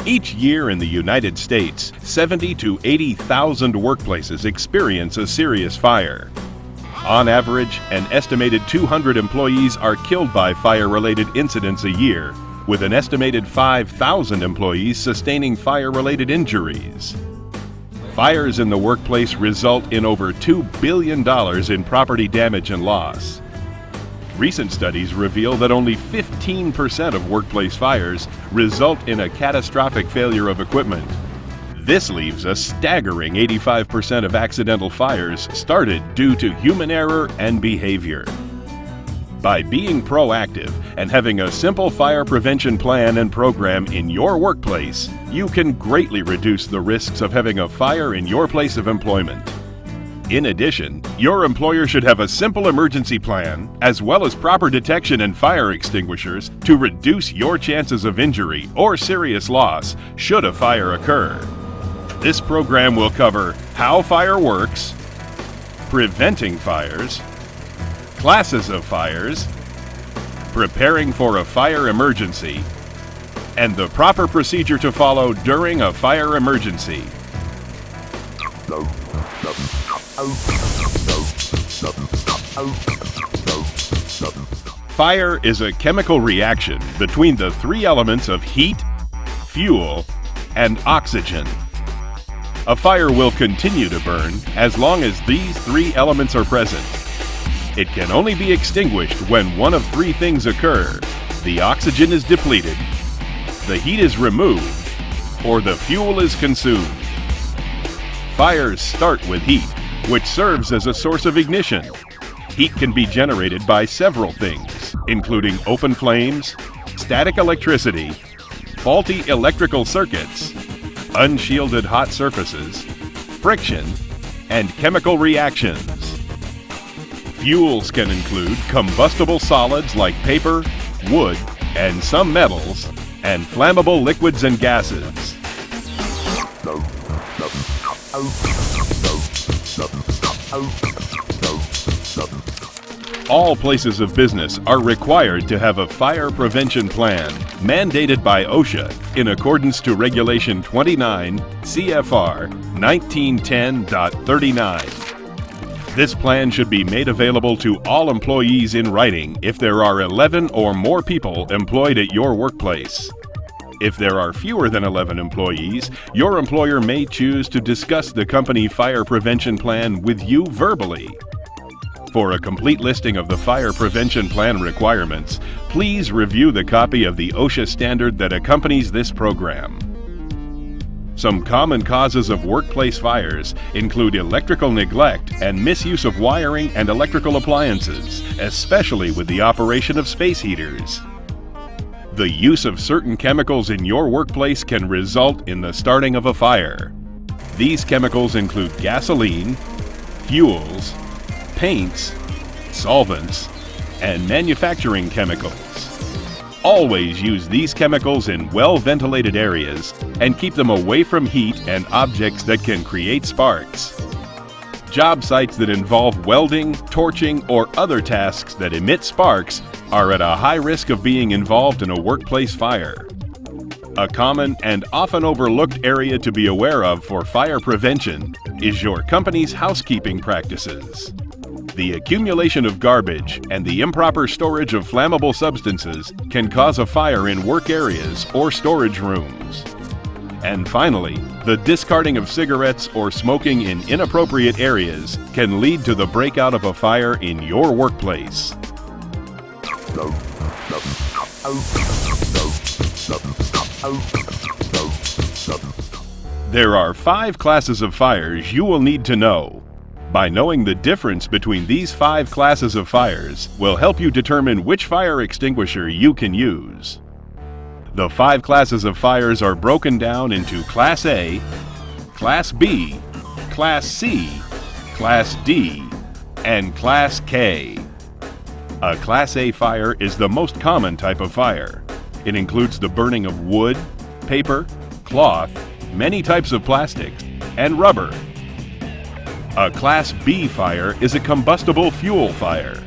Each year in the United States, 70 to 80,000 workplaces experience a serious fire. On average, an estimated 200 employees are killed by fire-related incidents a year, with an estimated 5,000 employees sustaining fire-related injuries. Fires in the workplace result in over $2 billion in property damage and loss. Recent studies reveal that only 15% of workplace fires result in a catastrophic failure of equipment. This leaves a staggering 85% of accidental fires started due to human error and behavior. By being proactive and having a simple fire prevention plan and program in your workplace, you can greatly reduce the risks of having a fire in your place of employment. In addition, your employer should have a simple emergency plan, as well as proper detection and fire extinguishers to reduce your chances of injury or serious loss should a fire occur. This program will cover how fire works, preventing fires, classes of fires, preparing for a fire emergency, and the proper procedure to follow during a fire emergency. Fire is a chemical reaction between the three elements of heat, fuel, and oxygen. A fire will continue to burn as long as these three elements are present. It can only be extinguished when one of three things occur: the oxygen is depleted, the heat is removed, or the fuel is consumed. Fires start with heat, which serves as a source of ignition. Heat can be generated by several things, including open flames, static electricity, faulty electrical circuits, unshielded hot surfaces, friction, and chemical reactions. Fuels can include combustible solids like paper, wood, and some metals, and flammable liquids and gases. All places of business are required to have a fire prevention plan mandated by OSHA in accordance to Regulation 29 CFR 1910.39. This plan should be made available to all employees in writing if there are 11 or more people employed at your workplace. If there are fewer than 11 employees, your employer may choose to discuss the company fire prevention plan with you verbally. For a complete listing of the fire prevention plan requirements, please review the copy of the OSHA standard that accompanies this program. Some common causes of workplace fires include electrical neglect and misuse of wiring and electrical appliances, especially with the operation of space heaters. The use of certain chemicals in your workplace can result in the starting of a fire. These chemicals include gasoline, fuels, paints, solvents, and manufacturing chemicals. Always use these chemicals in well-ventilated areas and keep them away from heat and objects that can create sparks. Job sites that involve welding, torching, or other tasks that emit sparks are at a high risk of being involved in a workplace fire. A common and often overlooked area to be aware of for fire prevention is your company's housekeeping practices. The accumulation of garbage and the improper storage of flammable substances can cause a fire in work areas or storage rooms. And finally, the discarding of cigarettes or smoking in inappropriate areas can lead to the breakout of a fire in your workplace. There are 5 classes of fires you will need to know. By knowing the difference between these 5 classes of fires will help you determine which fire extinguisher you can use. The 5 classes of fires are broken down into Class A, Class B, Class C, Class D, and Class K. A Class A fire is the most common type of fire. It includes the burning of wood, paper, cloth, many types of plastics, and rubber. A Class B fire is a combustible fuel fire.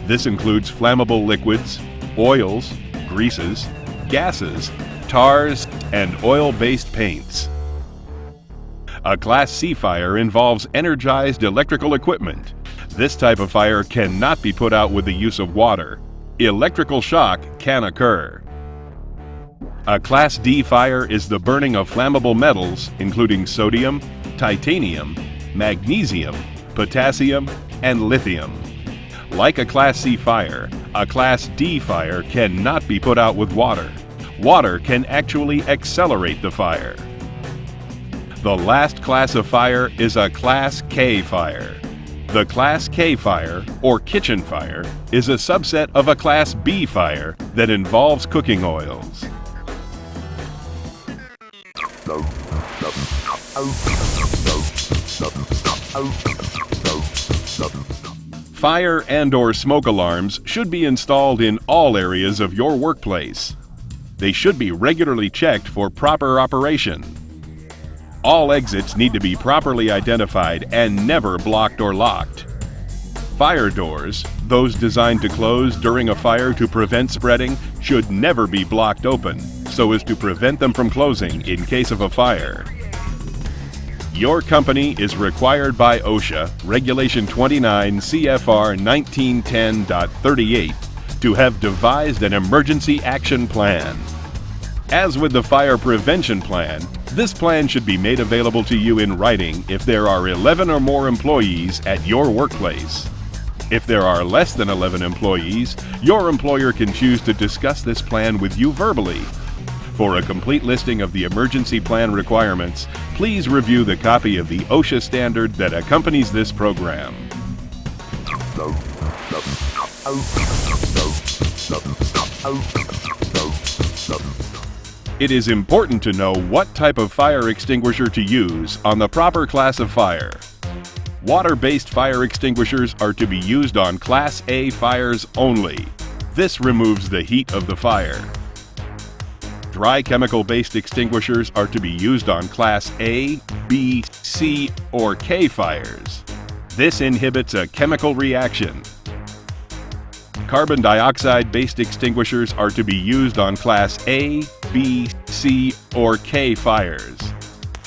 This includes flammable liquids, oils, greases, gases, tars, and oil-based paints. A Class C fire involves energized electrical equipment. This type of fire cannot be put out with the use of water. Electrical shock can occur. A Class D fire is the burning of flammable metals, including sodium, titanium, magnesium, potassium, and lithium. Like a Class C fire, a Class D fire cannot be put out with water. Water can actually accelerate the fire. The last class of fire is a Class K fire. The Class K fire, or kitchen fire, is a subset of a Class B fire that involves cooking oils. Fire and/or smoke alarms should be installed in all areas of your workplace. They should be regularly checked for proper operation. All exits need to be properly identified and never blocked or locked. Fire doors, those designed to close during a fire to prevent spreading, should never be blocked open so as to prevent them from closing in case of a fire. Your company is required by OSHA Regulation 29 CFR 1910.38 to have devised an emergency action plan. As with the fire prevention plan, this plan should be made available to you in writing if there are 11 or more employees at your workplace. If there are less than 11 employees, your employer can choose to discuss this plan with you verbally. For a complete listing of the emergency plan requirements, please review the copy of the OSHA standard that accompanies this program. It is important to know what type of fire extinguisher to use on the proper class of fire. Water-based fire extinguishers are to be used on Class A fires only. This removes the heat of the fire. Dry chemical-based extinguishers are to be used on Class A, B, C, or K fires. This inhibits a chemical reaction. Carbon dioxide-based extinguishers are to be used on Class A, B, C, or K fires.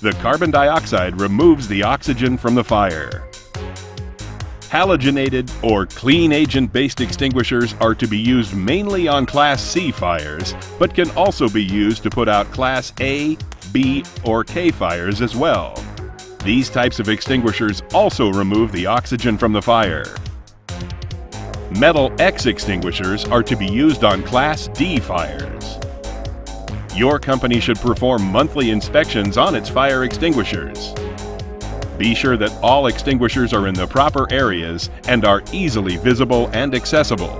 The carbon dioxide removes the oxygen from the fire. Halogenated or clean agent-based extinguishers are to be used mainly on Class C fires, but can also be used to put out Class A, B, or K fires as well. These types of extinguishers also remove the oxygen from the fire. Metal X extinguishers are to be used on Class D fires. Your company should perform monthly inspections on its fire extinguishers. Be sure that all extinguishers are in the proper areas and are easily visible and accessible.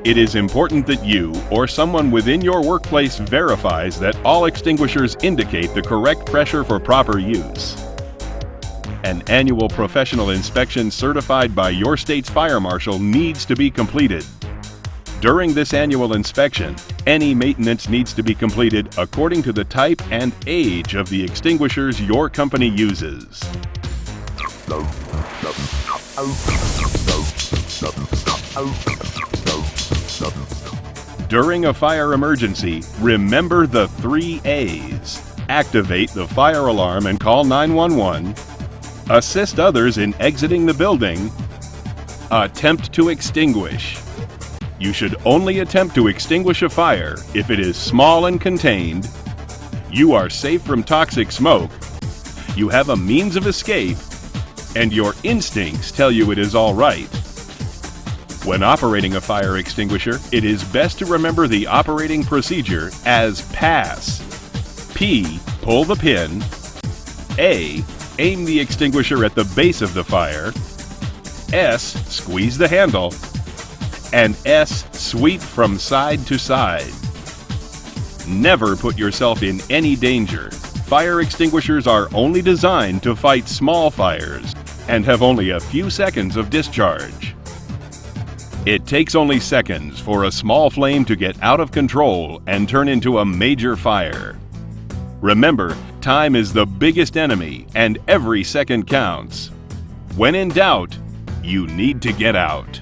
It is important that you or someone within your workplace verifies that all extinguishers indicate the correct pressure for proper use. An annual professional inspection certified by your state's fire marshal needs to be completed. During this annual inspection, any maintenance needs to be completed according to the type and age of the extinguishers your company uses. During a fire emergency, remember the 3 A's. Activate the fire alarm and call 911. Assist others in exiting the building. Attempt to extinguish. You should only attempt to extinguish a fire if it is small and contained. You are safe from toxic smoke. You have a means of escape. And your instincts tell you it is all right. When operating a fire extinguisher, it is best to remember the operating procedure as PASS. P, pull the pin. A, aim the extinguisher at the base of the fire. S, squeeze the handle. And S, sweep from side to side. Never put yourself in any danger. Fire extinguishers are only designed to fight small fires and have only a few seconds of discharge. It takes only seconds for a small flame to get out of control and turn into a major fire. Remember, time is the biggest enemy and every second counts. When in doubt, you need to get out.